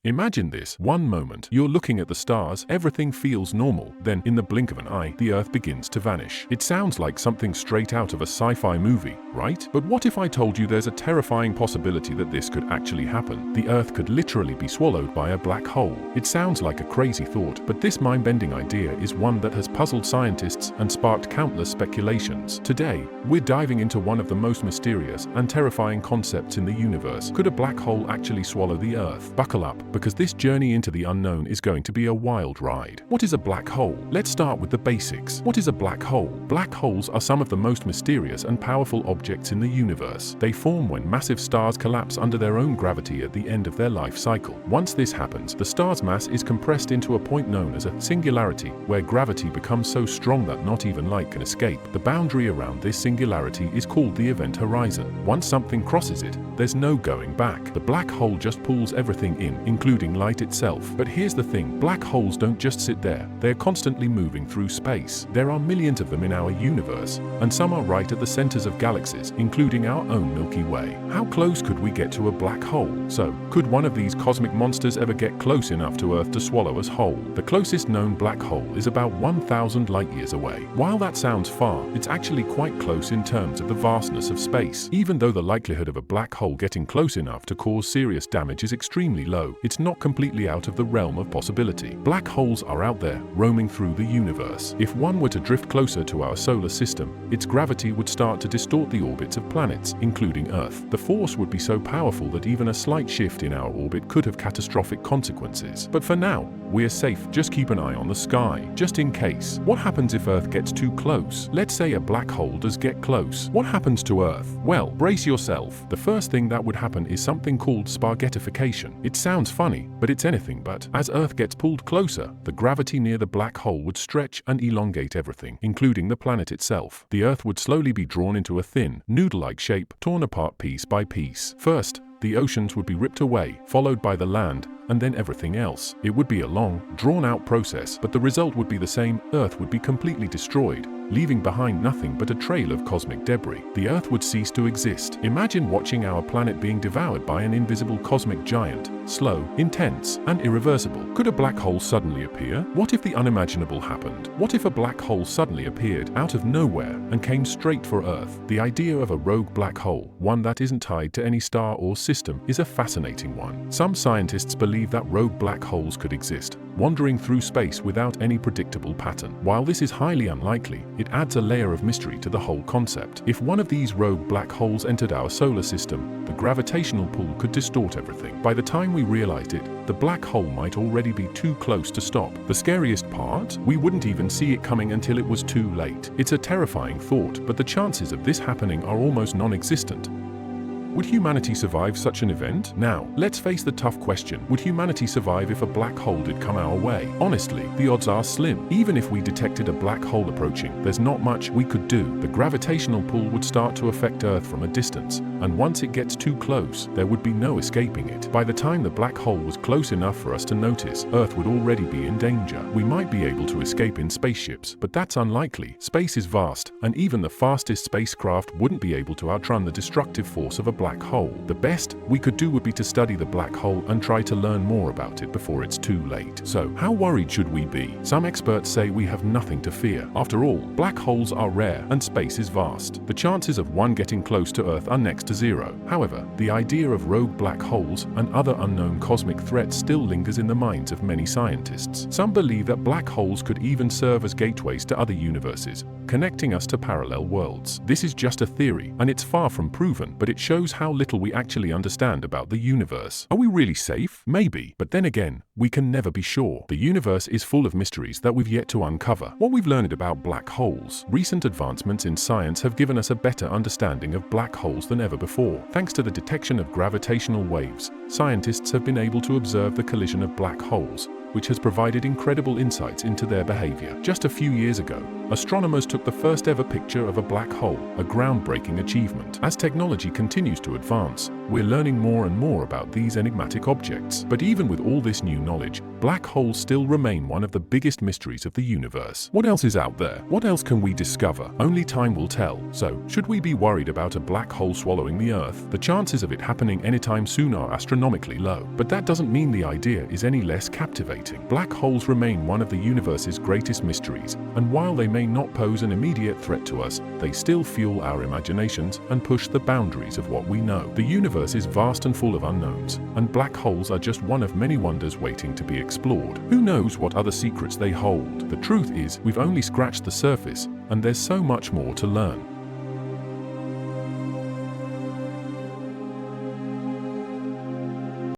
Imagine this. One moment, you're looking at the stars, everything feels normal. Then, in the blink of an eye, the Earth begins to vanish. It sounds like something straight out of a sci-fi movie, right? But what if I told you there's a terrifying possibility that this could actually happen? The Earth could literally be swallowed by a black hole. It sounds like a crazy thought, but this mind-bending idea is one that has puzzled scientists and sparked countless speculations. Today, we're diving into one of the most mysterious and terrifying concepts in the universe. Could a black hole actually swallow the Earth? Buckle up, because this journey into the unknown is going to be a wild ride. What is a black hole? Let's start with the basics. What is a black hole? Black holes are some of the most mysterious and powerful objects in the universe. They form when massive stars collapse under their own gravity at the end of their life cycle. Once this happens, the star's mass is compressed into a point known as a singularity, where gravity becomes so strong that not even light can escape. The boundary around this singularity is called the event horizon. Once something crosses it, there's no going back. The black hole just pulls everything in, including light itself. But here's the thing, black holes don't just sit there. They're constantly moving through space. There are millions of them in our universe, and some are right at the centers of galaxies, including our own Milky Way. How close could we get to a black hole? So, could one of these cosmic monsters ever get close enough to Earth to swallow us whole? The closest known black hole is about 1,000 light-years away. While that sounds far, it's actually quite close in terms of the vastness of space. Even though the likelihood of a black hole getting close enough to cause serious damage is extremely low, it's not completely out of the realm of possibility. Black holes are out there, roaming through the universe. If one were to drift closer to our solar system, its gravity would start to distort the orbits of planets, including Earth. The force would be so powerful that even a slight shift in our orbit could have catastrophic consequences. But for now, we're safe. Just keep an eye on the sky, just in case. What happens if Earth gets too close? Let's say a black hole does get close. What happens to Earth? Well, brace yourself. The first thing that would happen is something called spaghettification. It sounds funny, but it's anything but. As Earth gets pulled closer, the gravity near the black hole would stretch and elongate everything, including the planet itself. The Earth would slowly be drawn into a thin, noodle-like shape, torn apart piece by piece. First, the oceans would be ripped away, followed by the land, and then everything else. It would be a long, drawn-out process, but the result would be the same. Earth would be completely destroyed, leaving behind nothing but a trail of cosmic debris. The Earth would cease to exist. Imagine watching our planet being devoured by an invisible cosmic giant, slow, intense, and irreversible. Could a black hole suddenly appear? What if the unimaginable happened? What if a black hole suddenly appeared out of nowhere and came straight for Earth? The idea of a rogue black hole, one that isn't tied to any star or system, is a fascinating one. Some scientists believe that rogue black holes could exist, wandering through space without any predictable pattern. While this is highly unlikely, it adds a layer of mystery to the whole concept. If one of these rogue black holes entered our solar system, the gravitational pull could distort everything. By the time we realized it, the black hole might already be too close to stop. The scariest part? We wouldn't even see it coming until it was too late. It's a terrifying thought, but the chances of this happening are almost non-existent. Would humanity survive such an event? Now, let's face the tough question. Would humanity survive if a black hole did come our way? Honestly, the odds are slim. Even if we detected a black hole approaching, there's not much we could do. The gravitational pull would start to affect Earth from a distance, and once it gets too close, there would be no escaping it. By the time the black hole was close enough for us to notice, Earth would already be in danger. We might be able to escape in spaceships, but that's unlikely. Space is vast, and even the fastest spacecraft wouldn't be able to outrun the destructive force of a black hole. The best we could do would be to study the black hole and try to learn more about it before it's too late. So, how worried should we be? Some experts say we have nothing to fear. After all, black holes are rare and space is vast. The chances of one getting close to Earth are next to zero. However, the idea of rogue black holes and other unknown cosmic threats still lingers in the minds of many scientists. Some believe that black holes could even serve as gateways to other universes, connecting us to parallel worlds. This is just a theory, and it's far from proven, but it shows how little we actually understand about the universe. Are we really safe? Maybe, but then again, we can never be sure. The universe is full of mysteries that we've yet to uncover. What we've learned about black holes. Recent advancements in science have given us a better understanding of black holes than ever before. Thanks to the detection of gravitational waves, scientists have been able to observe the collision of black holes, which has provided incredible insights into their behavior. Just a few years ago, astronomers took the first ever picture of a black hole, a groundbreaking achievement. As technology continues to advance, we're learning more and more about these enigmatic objects. But even with all this new knowledge, black holes still remain one of the biggest mysteries of the universe. What else is out there? What else can we discover? Only time will tell. So, should we be worried about a black hole swallowing the Earth? The chances of it happening anytime soon are astronomically low. But that doesn't mean the idea is any less captivating. Black holes remain one of the universe's greatest mysteries, and while they may not pose an immediate threat to us, they still fuel our imaginations and push the boundaries of what we know. The universe is vast and full of unknowns, and black holes are just one of many wonders waiting to be explored. Who knows what other secrets they hold? The truth is, we've only scratched the surface, and there's so much more to learn.